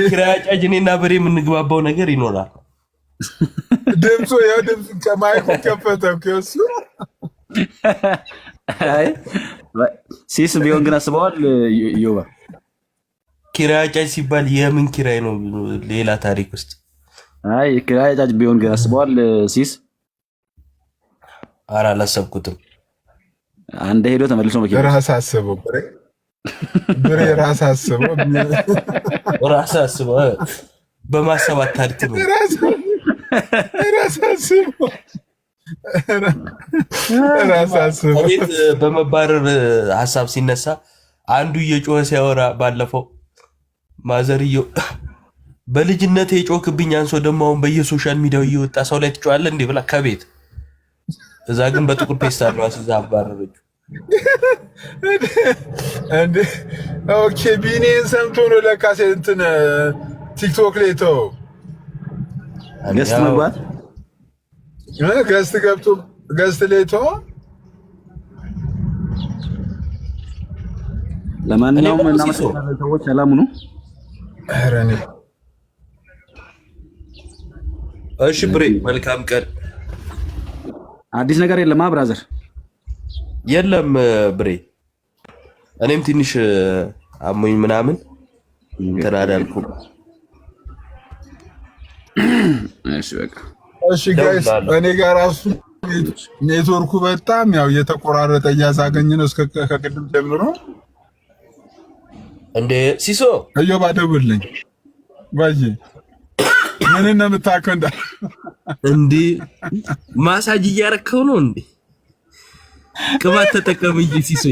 ኪራይ አጫጅ እኔና በሬ የምንግባባው ነገር ይኖራል። ድምፁ ከማይኩ ከፈተው ከሱ አይ ሲስ ቢሆን ግን አስበዋል። ዮባ ኪራይ አጫጅ ሲባል የምን ኪራይ ነው? ሌላ ታሪክ ውስጥ አይ ኪራይ አጫጅ ቢሆን ግን አስበዋል። ሲስ ኧረ አላሰብኩትም። አንድ ሄዶ ተመልሶ መኪና ራስ አስበው ብሬ ራስ አስበው በማሰብ አታድክም። ራስ አስበው ቤት በመባረር ሀሳብ ሲነሳ አንዱ እየጮኸ ሲያወራ ባለፈው ማዘርየው በልጅነት የጮክብኝ አንሶ ደግሞ አሁን በየሶሻል ሚዲያው እየወጣ ሰው ላይ ትጮኻለህ እንዴ ብላ ከቤት እዛ ግን በጥቁር ፔስታል ነው አስይዛ አባረረችው። እንዴ ኦኬ ቢኒን ሰምቶ ነው ለካሴ እንትን ቲክቶክ ላይ ተው ገስት መግባት ገስት ገብቶ ገስት ላይ ተው። ለማንኛውም ሰዎች ሰላም ነው። አረኔ እሺ ብሬ መልካም ቀን። አዲስ ነገር የለም ብራዘር? የለም ብሬ፣ እኔም ትንሽ አሞኝ ምናምን ተናዳልኩ። እሺ በቃ እሺ ጋይስ፣ እኔ ጋር ራሱ ኔትወርኩ በጣም ያው እየተቆራረጠ እያሳገኝ ነው እስከ ከቅድም ጀምሮ። እንዴ ሲሶ እዮባ ደውልልኝ ባይ ምን ነው የምታውቀው? እንዴ ማሳጅ እያረከው ነው እንዴ? ቅባት ተጠቀም እንጂ ሲሶ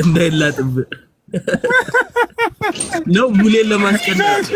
እንዳይላጥብ ነው ሙሌን ለማስቀናት